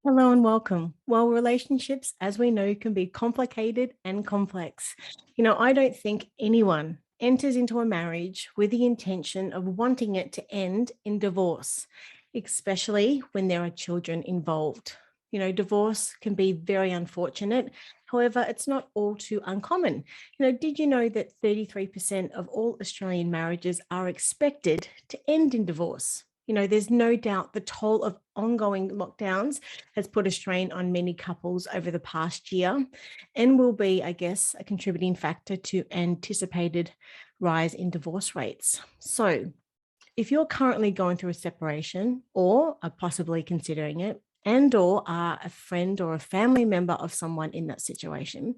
Hello and welcome. Well, relationships, as we know, can be complicated and complex. I don't think anyone enters into a marriage with the intention of wanting it to end in divorce, especially when there are children involved. Divorce can be very unfortunate. However, it's not all too uncommon. Did you know that 33% of all Australian marriages are expected to end in divorce? There's no doubt the toll of ongoing lockdowns has put a strain on many couples over the past year and will be, I guess, a contributing factor to anticipated rise in divorce rates. So, if you're currently going through a separation or are possibly considering it, and or are a friend or a family member of someone in that situation,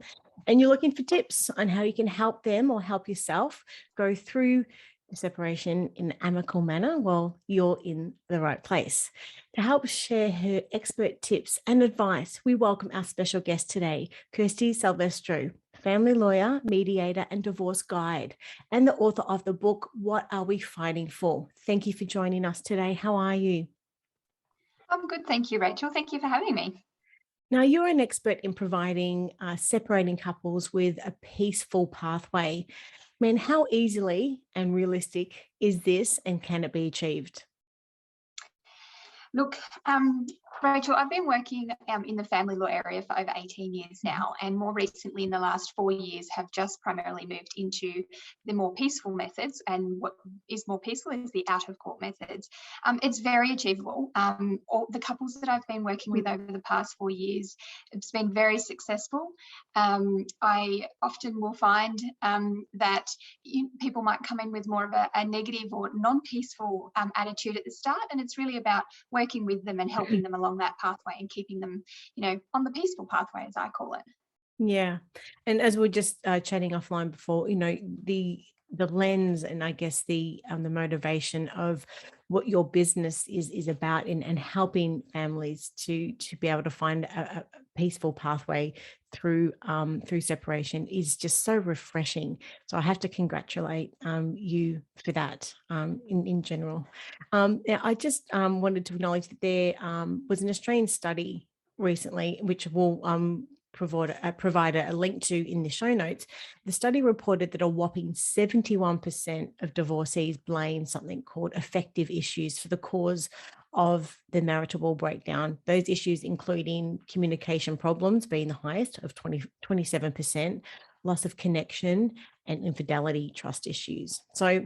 and you're looking for tips on how you can help them or help yourself go through the separation in an amicable manner, well, you're in the right place. To help share her expert tips and advice, we welcome our special guest today, Kirsty Salvestro, family lawyer, mediator, and divorce guide, and the author of the book, What Are We Fighting For? Thank you for joining us today. How are you? I'm good, thank you, Rachel. Thank you for having me. Now, you're an expert in providing separating couples with a peaceful pathway. Man, how easily and realistic is this, and can it be achieved? Look, Rachel, I've been working in the family law area for over 18 years now, and more recently in the last 4 years have just primarily moved into the more peaceful methods, and what is more peaceful is the out-of-court methods. It's very achievable. All the couples that I've been working with over the past 4 years, it's been very successful. I often will find that people might come in with more of a negative or non-peaceful attitude at the start, and it's really about working with them and helping them along that pathway and keeping them, on the peaceful pathway, as I call it. Yeah. And as we are just chatting offline before, the lens and I guess the motivation of what your business is about and helping families to be able to find a peaceful pathway through separation is just so refreshing. So I have to congratulate you for that in general. Now I just wanted to acknowledge that there was an Australian study recently, which will provide a link to in the show notes. The study reported that a whopping 71% of divorcees blame something called affective issues for the cause of the marital breakdown. Those issues including communication problems being the highest of 27%, loss of connection, and infidelity trust issues. So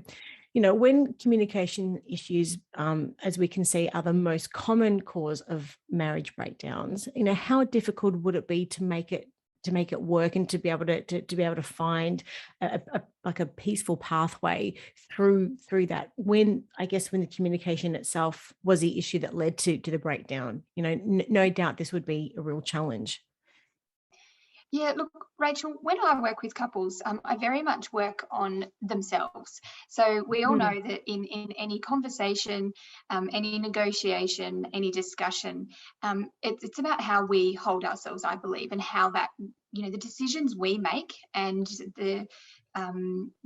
when communication issues, as we can see, are the most common cause of marriage breakdowns, how difficult would it be to make it work and to be able to find like a peaceful pathway through that, when the communication itself was the issue that led to the breakdown? No doubt this would be a real challenge. Yeah, look, Rachel, when I work with couples, I very much work on themselves. So we all know that in any conversation, any negotiation, any discussion, it's about how we hold ourselves, I believe, and how that, the decisions we make and the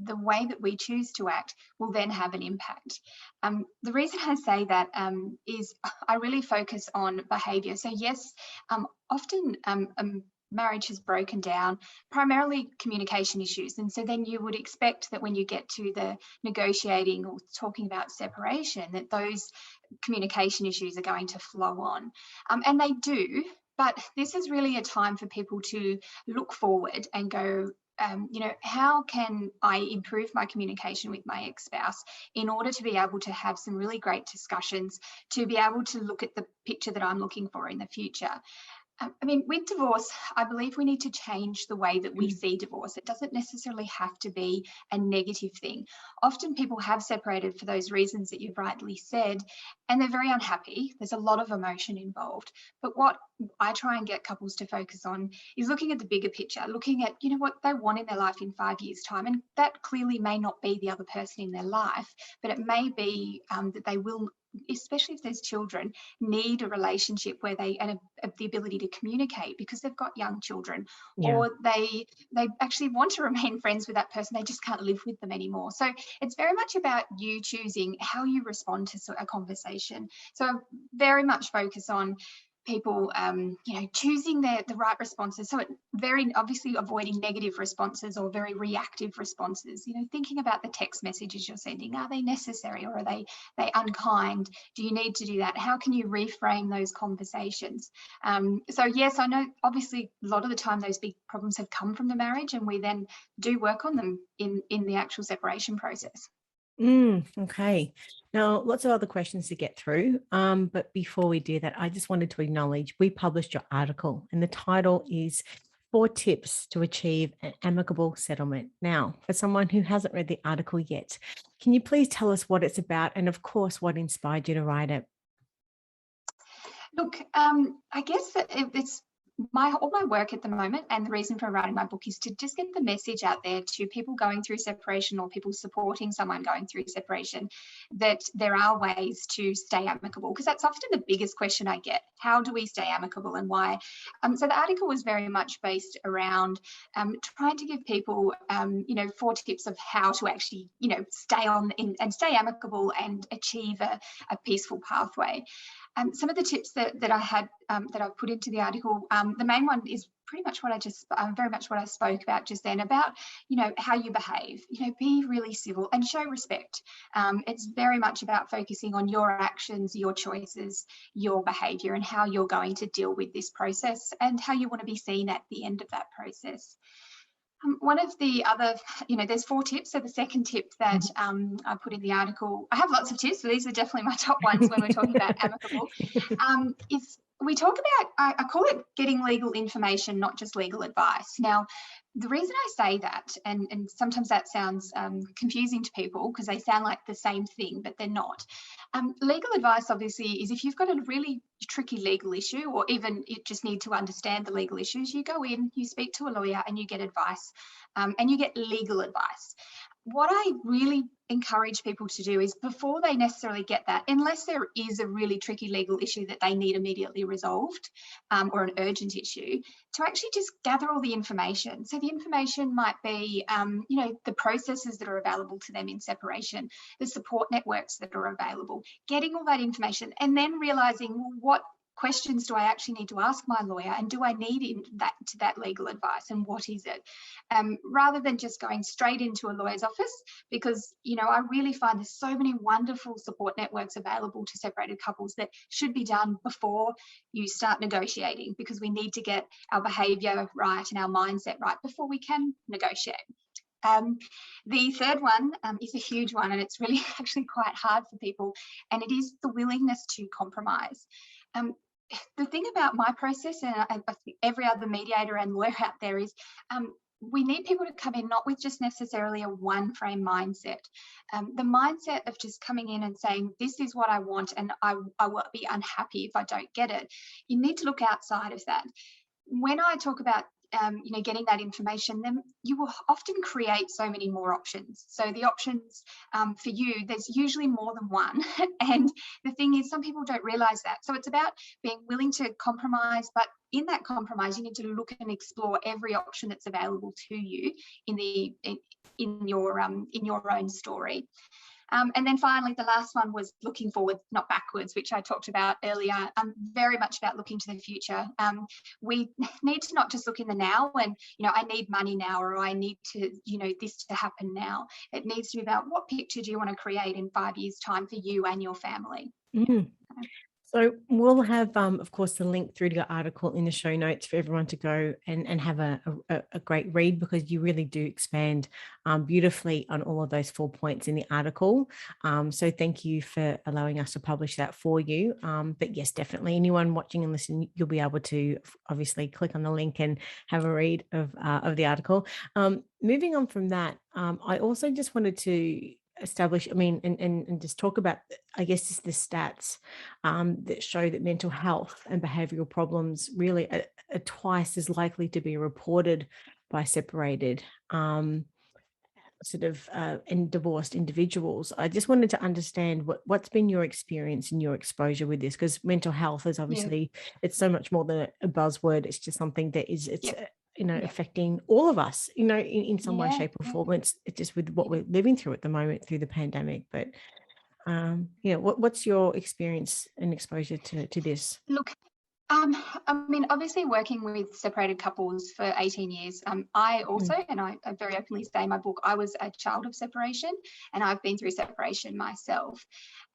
way that we choose to act will then have an impact. The reason I say that is I really focus on behaviour. So yes, often marriage has broken down, primarily communication issues. And so then you would expect that when you get to the negotiating or talking about separation, that those communication issues are going to flow on. And they do, but this is really a time for people to look forward and go, how can I improve my communication with my ex-spouse in order to be able to have some really great discussions, to be able to look at the picture that I'm looking for in the future. With divorce, I believe we need to change the way that we see divorce. It doesn't necessarily have to be a negative thing. Often people have separated for those reasons that you've rightly said, and they're very unhappy. There's a lot of emotion involved. But what I try and get couples to focus on is looking at the bigger picture, looking at, what they want in their life in 5 years' time. And that clearly may not be the other person in their life, but it may be that they will, especially if there's children, need a relationship where they and the ability to communicate because they've got young children, Yeah. or they actually want to remain friends with that person, they just can't live with them anymore. So it's very much about you choosing how you respond to a conversation. So I very much focus on people, choosing the right responses. So it very obviously avoiding negative responses or very reactive responses, thinking about the text messages you're sending. Are they necessary, or are they unkind? Do you need to do that? How can you reframe those conversations? So yes, I know obviously a lot of the time those big problems have come from the marriage, and we then do work on them in the actual separation process. Okay. Now, lots of other questions to get through. But before we do that, I just wanted to acknowledge we published your article, and the title is 4 Tips to Achieve an Amicable Settlement. Now, for someone who hasn't read the article yet, can you please tell us what it's about, and of course, what inspired you to write it? Look, I guess it's all my work at the moment, and the reason for writing my book is to just get the message out there to people going through separation, or people supporting someone going through separation, that there are ways to stay amicable, because that's often the biggest question I get. How do we stay amicable, and why? So the article was very much based around trying to give people 4 tips of how to actually stay and stay amicable and achieve a peaceful pathway. Some of the tips that I had that I've put into the article, the main one is pretty much what very much what I spoke about just then, about how you behave. Be really civil and show respect. It's very much about focusing on your actions, your choices, your behaviour, and how you're going to deal with this process, and how you want to be seen at the end of that process. One of the other, there's 4 tips. So the second tip that I put in the article, I have lots of tips, so these are definitely my top ones when we're talking about amicable, is we talk about, I call it getting legal information, not just legal advice. Now, the reason I say that, and sometimes that sounds confusing to people because they sound like the same thing, but they're not. Legal advice, obviously, is if you've got a really tricky legal issue, or even you just need to understand the legal issues, you go in, you speak to a lawyer, and you get advice, and you get legal advice. What I really encourage people to do is, before they necessarily get that, unless there is a really tricky legal issue that they need immediately resolved, or an urgent issue, to actually just gather all the information. So the information might be, the processes that are available to them in separation, the support networks that are available, getting all that information, and then realising, well, what questions do I actually need to ask my lawyer, and do I need that legal advice, and what is it, rather than just going straight into a lawyer's office, because I really find there's so many wonderful support networks available to separated couples that should be done before you start negotiating, because we need to get our behaviour right and our mindset right before we can negotiate. The third one is a huge one, and it's really actually quite hard for people, and it is the willingness to compromise. The thing about my process, and I think every other mediator and lawyer out there, is we need people to come in not with just necessarily a one frame mindset. The mindset of just coming in and saying, this is what I want, and I will be unhappy if I don't get it. You need to look outside of that. When I talk about getting that information, then you will often create so many more options. So the options for you, there's usually more than one. And the thing is, some people don't realize that. So it's about being willing to compromise, but in that compromise, you need to look and explore every option that's available to you in your own story. And then finally, the last one was looking forward, not backwards, which I talked about earlier. Very much about looking to the future. We need to not just look in the now and, I need money now, or I need to, this to happen now. It needs to be about, what picture do you want to create in 5 years' time for you and your family? So we'll have, of course, the link through to your article in the show notes for everyone to go and have a great read, because you really do expand beautifully on all of those 4 points in the article. So thank you for allowing us to publish that for you. But yes, definitely anyone watching and listening, you'll be able to obviously click on the link and have a read of the article. Moving on from that, I also just wanted to establish, and just talk about, I guess, just the stats that show that mental health and behavioral problems really are twice as likely to be reported by separated and divorced individuals. I just wanted to understand what's been your experience and your exposure with this, because mental health is obviously, it's so much more than a buzzword. It's just something that is, affecting all of us, in some way, shape or form. It's just with what we're living through at the moment through the pandemic. But what's your experience and exposure to this? Look, I mean, obviously working with separated couples for 18 years, I also, and I very openly say in my book, I was a child of separation and I've been through separation myself.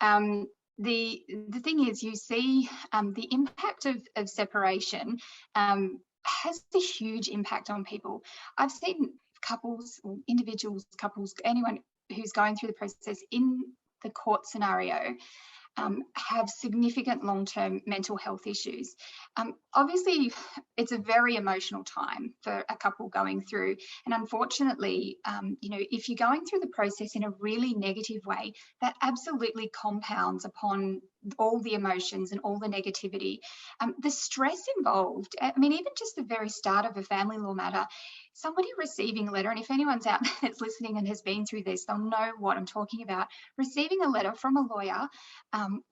The thing is, you see the impact of separation has a huge impact on people. I've seen couples, or individuals, couples, anyone who's going through the process in the court scenario have significant long-term mental health issues. Obviously, it's a very emotional time for a couple going through. And unfortunately, you know, if you're going through the process in a really negative way, that absolutely compounds upon all the emotions and all the negativity. The stress involved, I mean, even just the very start of a family law matter, somebody receiving a letter, and if anyone's out there that's listening and has been through this, they'll know what I'm talking about. Receiving a letter from a lawyer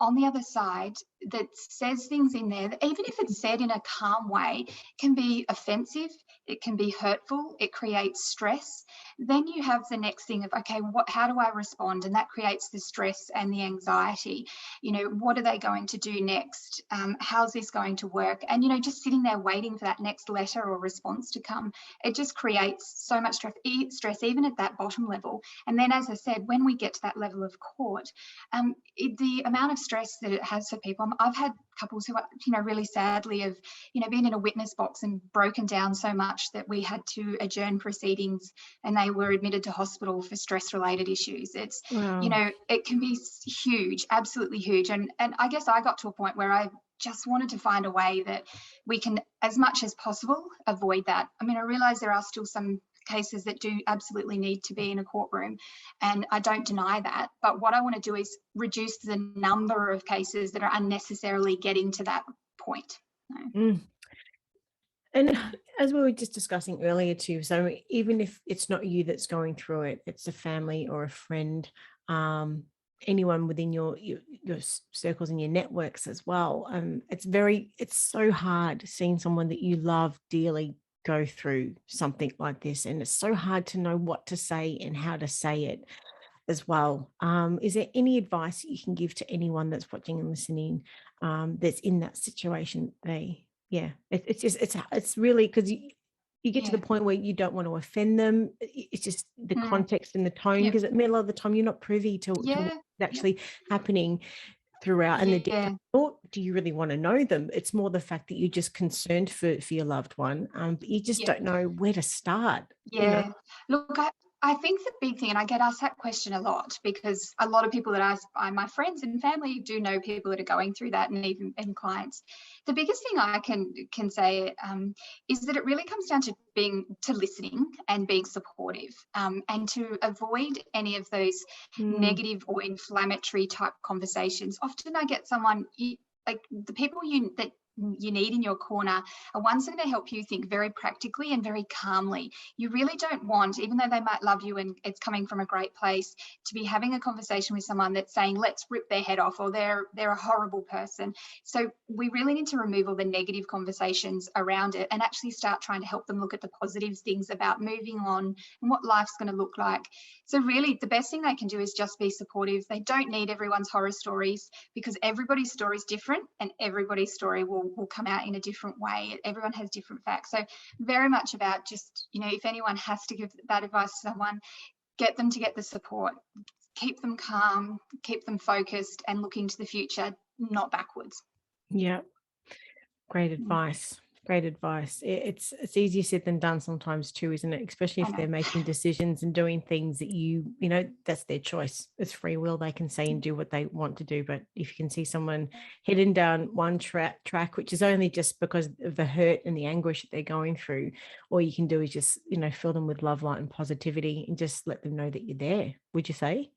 on the other side that says things in there that, even if it's said in a calm way, can be offensive, it can be hurtful, it creates stress. Then you have the next thing of, okay, how do I respond? And that creates the stress and the anxiety. You know, what are they going to do next? How's this going to work? And, you know, just sitting there waiting for that next letter or response to come, it just creates so much stress even at that bottom level. And then, as I said, when we get to that level of court, the amount of stress that it has for people, I've had couples who are, you know, really sadly have, you know, been in a witness box and broken down so much that we had to adjourn proceedings and they were admitted to hospital for stress related issues. It's, Wow. you know, it can be huge, absolutely huge. And I guess I got to a point where I just wanted to find a way that we can, as much as possible, avoid that. I mean, I realize there are still some cases that do absolutely need to be in a courtroom, and I don't deny that, but what I want to do is reduce the number of cases that are unnecessarily getting to that point. And as we were just discussing earlier too, so even if it's not you that's going through it, it's a family or a friend, anyone within your circles and your networks as well. It's so hard seeing someone that you love dearly go through something like this, and it's so hard to know what to say and how to say it as well. Is there any advice that you can give to anyone that's watching and listening that's in that situation? It's really, because you get to the point where you don't want to offend them. It's just the context and the tone, because a lot of the time you're not privy to what's actually happening throughout. And do you really want to know them? It's more the fact that you're just concerned for your loved one, but you just don't know where to start. You know? Look, I think the big thing, and I get asked that question a lot, because a lot of people that my friends and family do know people that are going through that, and even clients. The biggest thing I can say is that it really comes down to listening and being supportive, and to avoid any of those negative or inflammatory type conversations. Often I get someone, like the people that you need in your corner are ones that are going to help you think very practically and very calmly. You really don't want, even though they might love you and it's coming from a great place, to be having a conversation with someone that's saying, let's rip their head off, or they're a horrible person. So we really need to remove all the negative conversations around it and actually start trying to help them look at the positive things about moving on and what life's going to look like. So really the best thing they can do is just be supportive. They don't need everyone's horror stories, because everybody's story is different and everybody's story will come out in a different way. Everyone has different facts. So very much about just, you know, if anyone has to give that advice to someone, get them to get the support, keep them calm, keep them focused and looking to the future, not backwards. Yeah. Great advice. Great advice. It's easier said than done sometimes too, isn't it? Especially if they're making decisions and doing things that you know, that's their choice. It's free will. They can say and do what they want to do. But if you can see someone heading down one track, which is only just because of the hurt and the anguish that they're going through, all you can do is just, you know, fill them with love, light and positivity and just let them know that you're there. Would you say?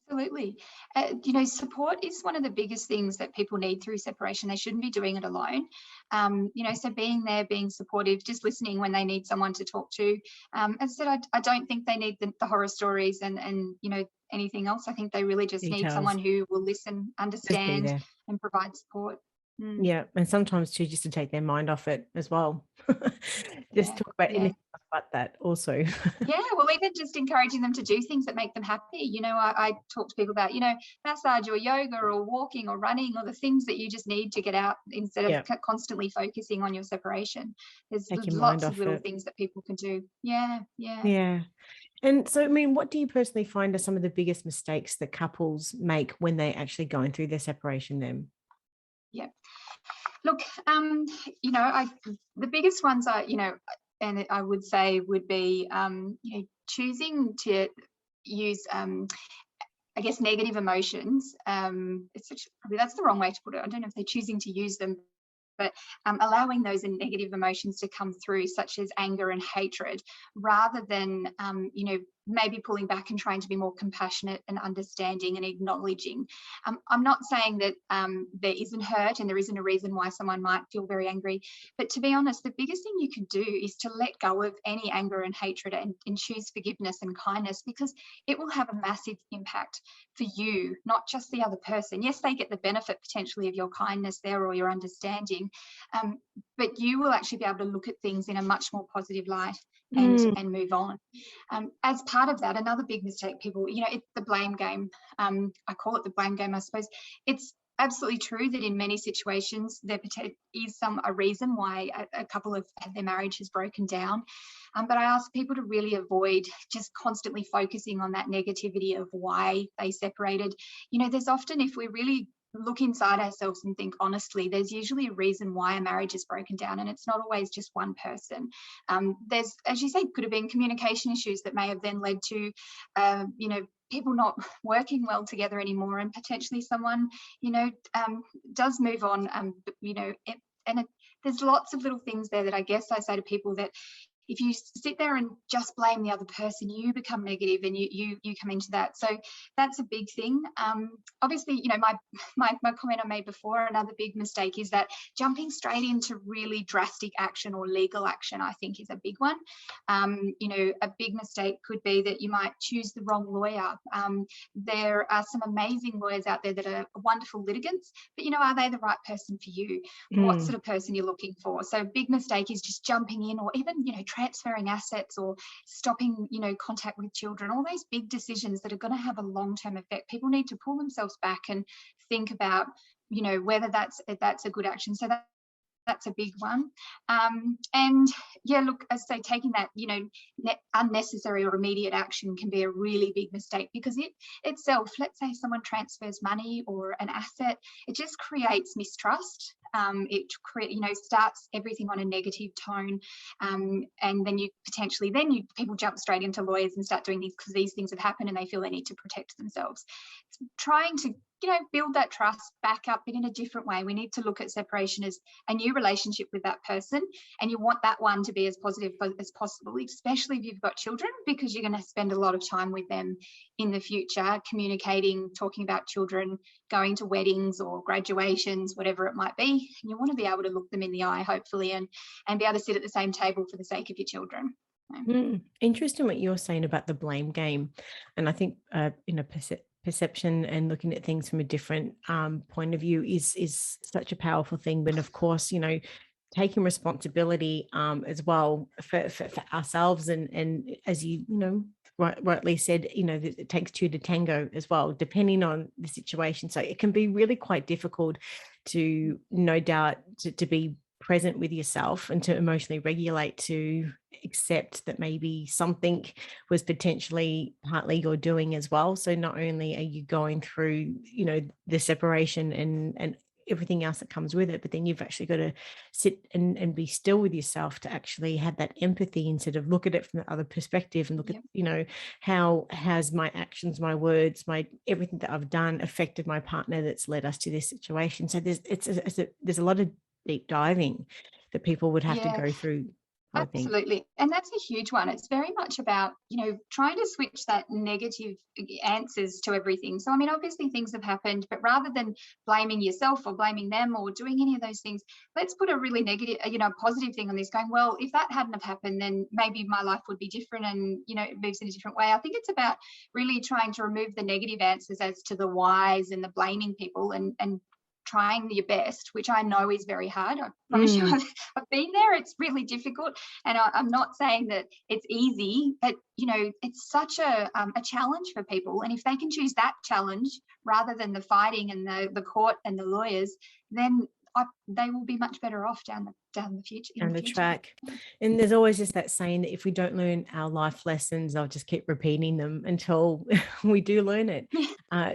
Absolutely. You know, support is one of the biggest things that people need through separation. They shouldn't be doing it alone. You know, so being there, being supportive, just listening when they need someone to talk to. As I said, I don't think they need the horror stories and, you know, anything else. I think they really just need someone who will listen, understand and provide support. Yeah, and sometimes too, just to take their mind off it as well. Just talk about anything rebut that also. Yeah, well, even just encouraging them to do things that make them happy. I talk to people about, massage or yoga or walking or running, or the things that you just need to get out instead of Yeah, constantly focusing on your separation. There's take your mind lots of off little it. things that people can do. Yeah, yeah. Yeah. And so, I mean, what do you personally find are some of the biggest mistakes that couples make when they're actually going through their separation then? Yeah. Look, the biggest ones are, and I would say would be, choosing to use, I guess, negative emotions. Probably that's the wrong way to put it. I don't know if they're choosing to use them, but allowing those negative emotions to come through, such as anger and hatred, rather than, maybe pulling back and trying to be more compassionate and understanding and acknowledging. I'm not saying that there isn't hurt and there isn't a reason why someone might feel very angry, but to be honest, the biggest thing you can do is to let go of any anger and hatred and choose forgiveness and kindness, because it will have a massive impact for you, not just the other person. Yes, they get the benefit potentially of your kindness there or your understanding, but you will actually be able to look at things in a much more positive light and move on. As part of that, another big mistake people, it's the blame game. I call it the blame game, I suppose. It's absolutely true that in many situations there is a reason why a couple of their marriage has broken down. But I ask people to really avoid just constantly focusing on that negativity of why they separated. There's often, if we really look inside ourselves and think honestly, there's usually a reason why a marriage is broken down, and it's not always just one person. There's, as you say, could have been communication issues that may have then led to, people not working well together anymore, and potentially someone, does move on, there's lots of little things there that I guess I say to people that if you sit there and just blame the other person, you become negative and you come into that. So that's a big thing. Obviously, my comment I made before, another big mistake is that jumping straight into really drastic action or legal action, I think, is a big one. A big mistake could be that you might choose the wrong lawyer. There are some amazing lawyers out there that are wonderful litigants, but are they the right person for you? What sort of person you're looking for? So a big mistake is just jumping in, or even, transferring assets, or stopping, contact with children, all those big decisions that are going to have a long-term effect. People need to pull themselves back and think about, whether that's a good action. So that's a big one. And yeah, look, as I say, taking that, unnecessary or immediate action can be a really big mistake, because it itself, let's say someone transfers money or an asset, it just creates mistrust. It starts everything on a negative tone, and then people jump straight into lawyers and start doing these because these things have happened and they feel they need to protect themselves. Trying to build that trust back up, but in a different way. We need to look at separation as a new relationship with that person, and you want that one to be as positive as possible, especially if you've got children, because you're going to spend a lot of time with them in the future, communicating, talking about children, going to weddings or graduations, whatever it might be. And you want to be able to look them in the eye, hopefully, and be able to sit at the same table for the sake of your children. Interesting what you're saying about the blame game. And I think, perception and looking at things from a different point of view is such a powerful thing. But of course, taking responsibility as well for ourselves, and as rightly said, it takes two to tango as well, depending on the situation. So it can be really quite difficult to, no doubt, to be present with yourself and to emotionally regulate, to accept that maybe something was potentially partly your doing as well. So not only are you going through, the separation and everything else that comes with it, but then you've actually got to sit and be still with yourself to actually have that empathy, instead of look at it from the other perspective and look at, how has my actions, my words, my everything that I've done affected my partner that's led us to this situation. So there's a lot of deep diving that people would have to go through, I think. Absolutely. And that's a huge one. It's very much about, trying to switch that negative answers to everything. So, obviously things have happened, but rather than blaming yourself or blaming them or doing any of those things, let's put a really negative, positive thing on this, going, well, if that hadn't have happened, then maybe my life would be different, and, it moves in a different way. I think it's about really trying to remove the negative answers as to the whys and the blaming people, and trying your best, which I know is very hard. I promise you, I've been there. It's really difficult. And I'm not saying that it's easy, but, it's such a challenge for people. And if they can choose that challenge rather than the fighting and the court and the lawyers, then they will be much better off down the future. Down the track. And there's always just that saying that if we don't learn our life lessons, I'll just keep repeating them until we do learn it.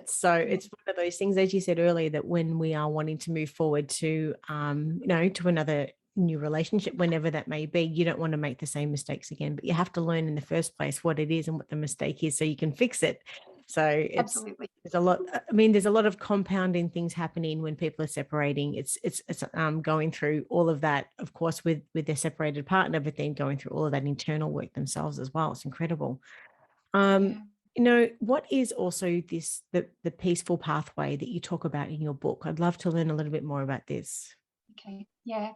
So it's one of those things, as you said earlier, that when we are wanting to move forward to, to another new relationship, whenever that may be, you don't want to make the same mistakes again, but you have to learn in the first place what it is and what the mistake is so you can fix it. So absolutely, there's a lot. I mean, there's a lot of compounding things happening when people are separating. It's going through all of that, of course, with their separated partner, but then going through all of that internal work themselves as well. It's incredible. What is also the peaceful pathway that you talk about in your book? I'd love to learn a little bit more about this. Okay. Yeah.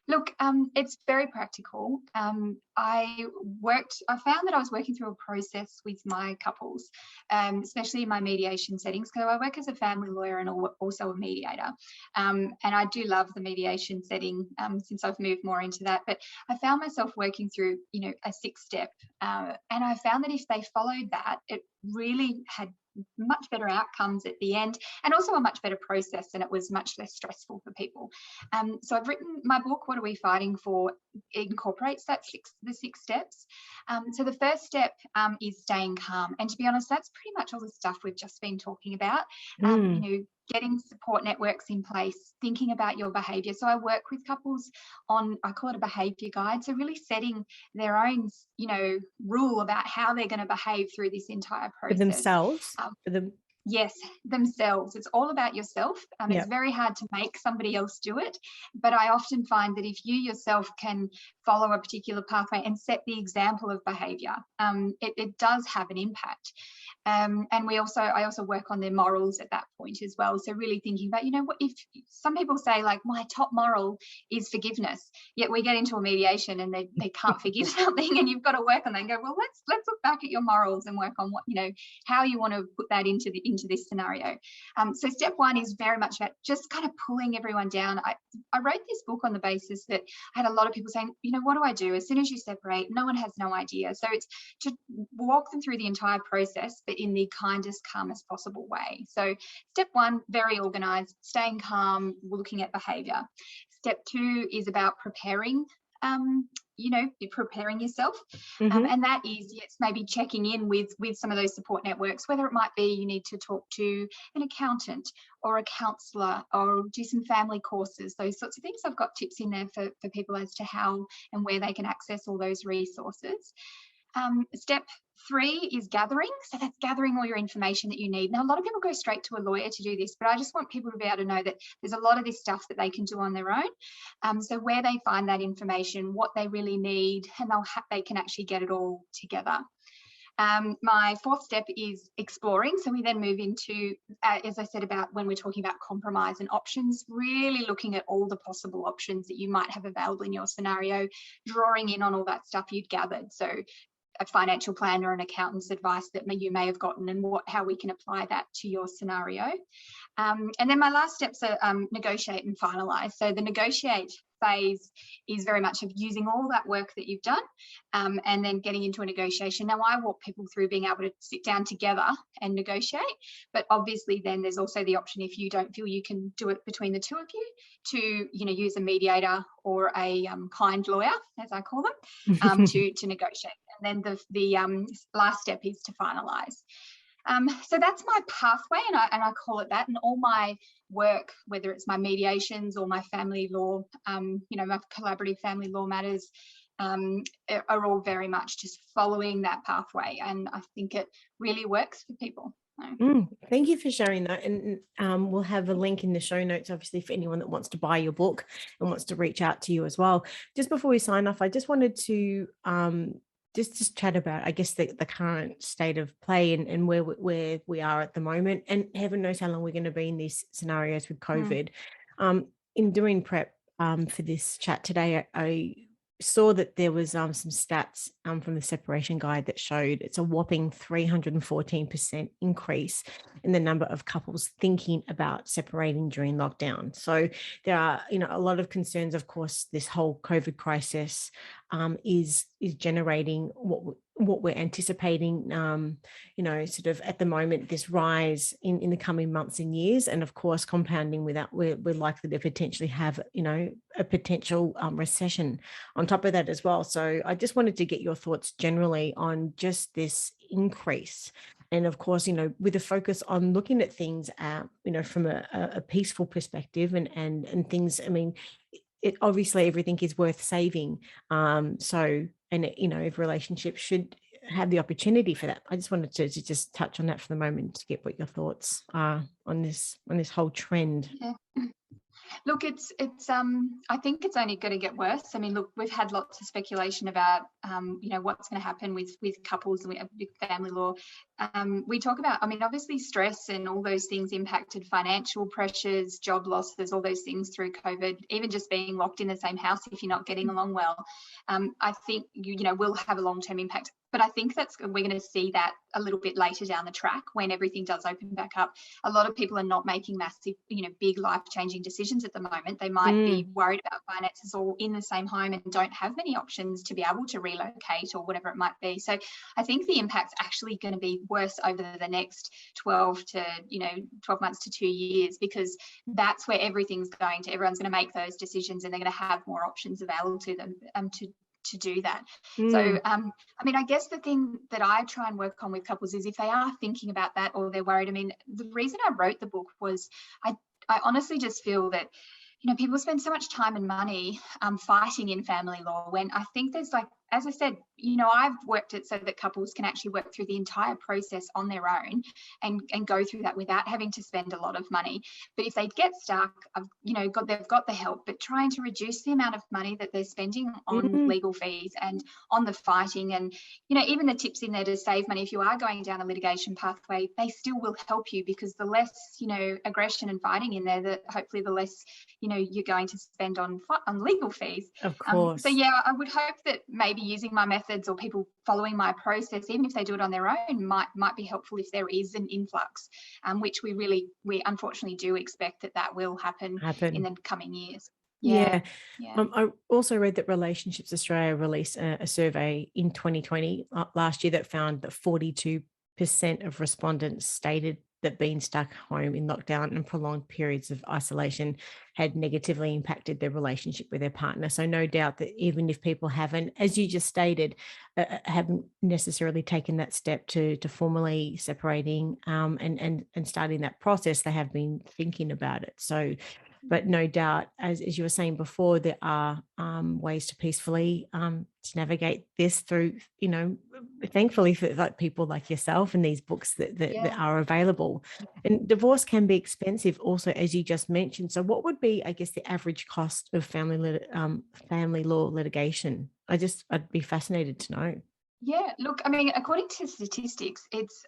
Look, it's very practical. I found that I was working through a process with my couples, especially in my mediation settings, because I work as a family lawyer and also a mediator. And I do love the mediation setting since I've moved more into that. But I found myself working through, a 6-step. And I found that if they followed that, it really had much better outcomes at the end, and also a much better process, and it was much less stressful for people. So I've written my book, What Are We Fighting For? Incorporates the 6 steps. So the first step is staying calm, and to be honest, that's pretty much all the stuff we've just been talking about. Getting support networks in place, thinking about your behaviour. So I work with couples on, I call it a behaviour guide. So really setting their own, rule about how they're going to behave through this entire process. For themselves? Yes, themselves. It's all about yourself. It's very hard to make somebody else do it. But I often find that if you yourself can follow a particular pathway and set the example of behaviour, it does have an impact. And I also work on their morals at that point as well. So really thinking about, what if some people say, like, my top moral is forgiveness, yet we get into a mediation and they can't forgive something, and you've got to work on that and go, well, let's look back at your morals and work on what, how you want to put that into this scenario. So step 1 is very much about just kind of pulling everyone down. I wrote this book on the basis that I had a lot of people saying, what do I do? As soon as you separate, no one has no idea. So it's to walk them through the entire process, but in the kindest, calmest possible way. So step 1, very organized, staying calm, looking at behavior. Step 2 is about preparing, preparing yourself. And that is, yes, maybe checking in with some of those support networks, whether it might be you need to talk to an accountant or a counsellor or do some family courses, those sorts of things. I've got tips in there for people as to how and where they can access all those resources. Step 3 is gathering. So that's gathering all your information that you need. Now, a lot of people go straight to a lawyer to do this, but I just want people to be able to know that there's a lot of this stuff that they can do on their own. So where they find that information, what they really need, and they can actually get it all together. My 4th step is exploring. So we then move into, as I said, about when we're talking about compromise and options, really looking at all the possible options that you might have available in your scenario, drawing in on all that stuff you'd gathered. So a financial plan or an accountant's advice that you may have gotten, and how we can apply that to your scenario. And then my last steps are negotiate and finalise. So the negotiate phase is very much of using all that work that you've done and then getting into a negotiation. Now, I walk people through being able to sit down together and negotiate, but obviously then there's also the option, if you don't feel you can do it between the two of you, to use a mediator or a kind lawyer, as I call them, to negotiate. And then the last step is to finalise. So that's my pathway, and I call it that. And all my work, whether it's my mediations or my family law, my collaborative family law matters, are all very much just following that pathway. And I think it really works for people. Thank you for sharing that. And we'll have a link in the show notes, obviously, for anyone that wants to buy your book and wants to reach out to you as well. Just before we sign off, I just wanted to just chat about, I guess, the current state of play and where we are at the moment. And heaven knows how long we're going to be in these scenarios with COVID. In doing prep for this chat today, I saw that there was some stats from the separation guide that showed it's a whopping 314% increase in the number of couples thinking about separating during lockdown. So there are, a lot of concerns. Of course, this whole COVID crisis is generating what we're anticipating, sort of at the moment, this rise in the coming months and years. And of course, compounding with that, we're likely to potentially have, a potential recession on top of that as well. So I just wanted to get your thoughts generally on just this increase. And of course, with a focus on looking at things, from a peaceful perspective and things, I mean, it obviously everything is worth saving. If relationships should have the opportunity for that. I just wanted to just touch on that for the moment to get what your thoughts are on this whole trend. Yeah. Look, it's I think it's only going to get worse. I mean, look, we've had lots of speculation about what's going to happen with couples and with family law. We talk about, I mean, obviously stress and all those things impacted financial pressures, job losses, all those things through COVID, even just being locked in the same house if you're not getting along well. I think will have a long-term impact. But I think we're going to see that a little bit later down the track when everything does open back up. A lot of people are not making massive, big life-changing decisions at the moment. They might be worried about finances or in the same home and don't have many options to be able to relocate or whatever it might be. So I think the impact's actually going to be worse over the next 12 months to 2 years, because that's where everyone's going to make those decisions, and they're going to have more options available to them to do that. So I mean, I guess the thing that I try and work on with couples is if they are thinking about that or they're worried. I mean, the reason I wrote the book was I honestly just feel that people spend so much time and money fighting in family law, when I think there's, like, as I said, I've worked it so that couples can actually work through the entire process on their own and go through that without having to spend a lot of money. But if they get stuck, they've got the help, but trying to reduce the amount of money that they're spending on legal fees and on the fighting, and, even the tips in there to save money. If you are going down a litigation pathway, they still will help you, because the less, aggression and fighting in there, that hopefully the less, you're going to spend on legal fees. Of course. So yeah, I would hope that maybe using my methods or people following my process, even if they do it on their own, might be helpful if there is an influx, which we unfortunately do expect that will happen in the coming years. Yeah. I also read that Relationships Australia released a survey in 2020 last year that found that 42% of respondents stated that being stuck home in lockdown and prolonged periods of isolation had negatively impacted their relationship with their partner. So no doubt that even if people haven't, as you just stated, haven't necessarily taken that step to formally separating and starting that process, they have been thinking about it. So, but no doubt, as you were saying before, there are ways to peacefully to navigate this through, thankfully for like people like yourself and these books that are available. And divorce can be expensive also, as you just mentioned. So what would be, I guess, the average cost of family law litigation? I'd be fascinated to know. Yeah, look, I mean, according to statistics, it's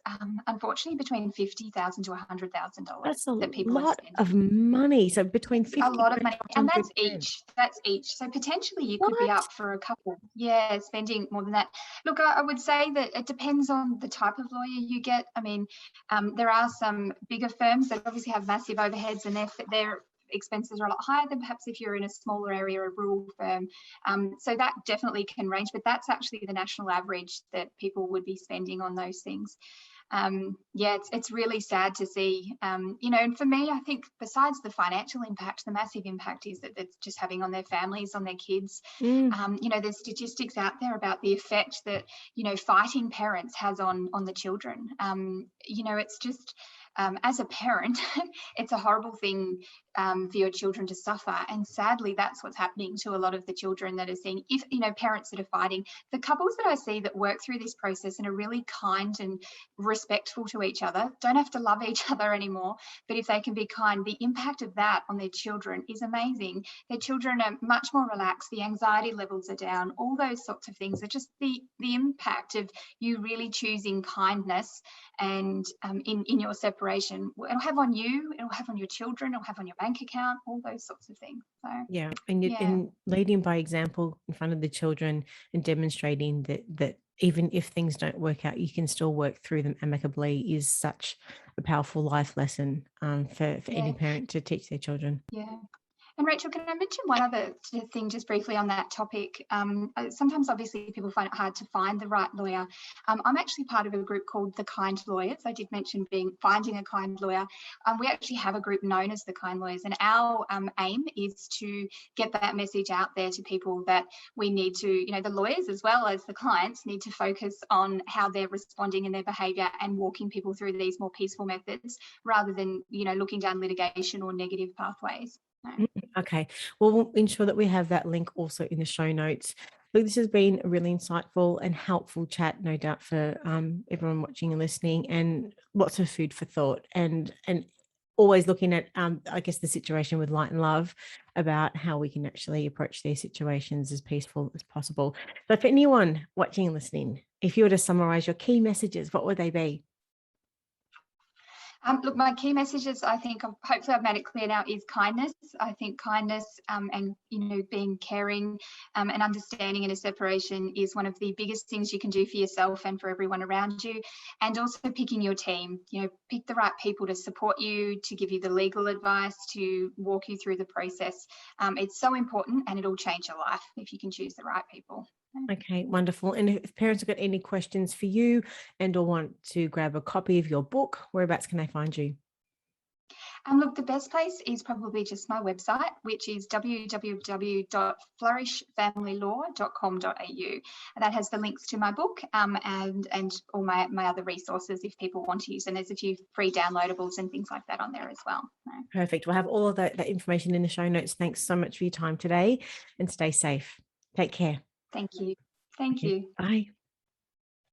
unfortunately between $50,000 to $100,000 that people lot of money. So between 50 a lot of money, and that's grand. each. That's each. So potentially you could be up for a couple. Yeah, spending more than that. Look, I would say that it depends on the type of lawyer you get. I mean, there are some bigger firms that obviously have massive overheads, and their expenses are a lot higher than perhaps if you're in a smaller area, a rural firm. So that definitely can range, but that's actually the national average that people would be spending on those things. It's really sad to see, and for me, I think besides the financial impact, the massive impact is that it's just having on their families, on their kids. There's statistics out there about the effect that, fighting parents has on the children. It's just, as a parent, it's a horrible thing for your children to suffer. And sadly, that's what's happening to a lot of the children that are seeing, if, parents that are fighting. The couples that I see that work through this process and are really kind and respectful to each other don't have to love each other anymore. But if they can be kind, the impact of that on their children is amazing. Their children are much more relaxed. The anxiety levels are down. All those sorts of things are just the impact of you really choosing kindness and in your separation. It'll have on you, it'll have on your children, it'll have on your bank account, all those sorts of things. So Yeah, and yeah, leading by example in front of the children and demonstrating that even if things don't work out, you can still work through them amicably is such a powerful life lesson for any yeah, parent to teach their children. yeah. And Rachel, can I mention one other thing just briefly on that topic? Sometimes obviously people find it hard to find the right lawyer. I'm actually part of a group called the Kind Lawyers. I did mention finding a kind lawyer. We actually have a group known as the Kind Lawyers, and our aim is to get that message out there to people that we need to, you know, the lawyers as well as the clients need to focus on how they're responding in their behaviour and walking people through these more peaceful methods rather than, you know, looking down litigation or negative pathways. No. Okay, well, we'll ensure that we have that link also in the show notes. Look, this has been a really insightful and helpful chat, no doubt, for everyone watching and listening, and lots of food for thought, and always looking at, I guess, the situation with light and love about how we can actually approach these situations as peaceful as possible. So, for anyone watching and listening, if you were to summarize your key messages, what would they be? Look, my key messages, I think, hopefully I've made it clear now, is kindness. I think kindness and, you know, being caring and understanding in a separation is one of the biggest things you can do for yourself and for everyone around you. And also picking your team, you know, pick the right people to support you, to give you the legal advice, to walk you through the process. It's so important, and it'll change your life if you can choose the right people. Okay, wonderful. And if parents have got any questions for you and or want to grab a copy of your book, whereabouts can they find you? Look, the best place is probably just my website, which is www.flourishfamilylaw.com.au. That has the links to my book and all my other resources if people want to use. And there's a few free downloadables and things like that on there as well. Perfect. We'll have all of that information in the show notes. Thanks so much for your time today and stay safe. Take care. Thank you. Thank Okay, you. bye.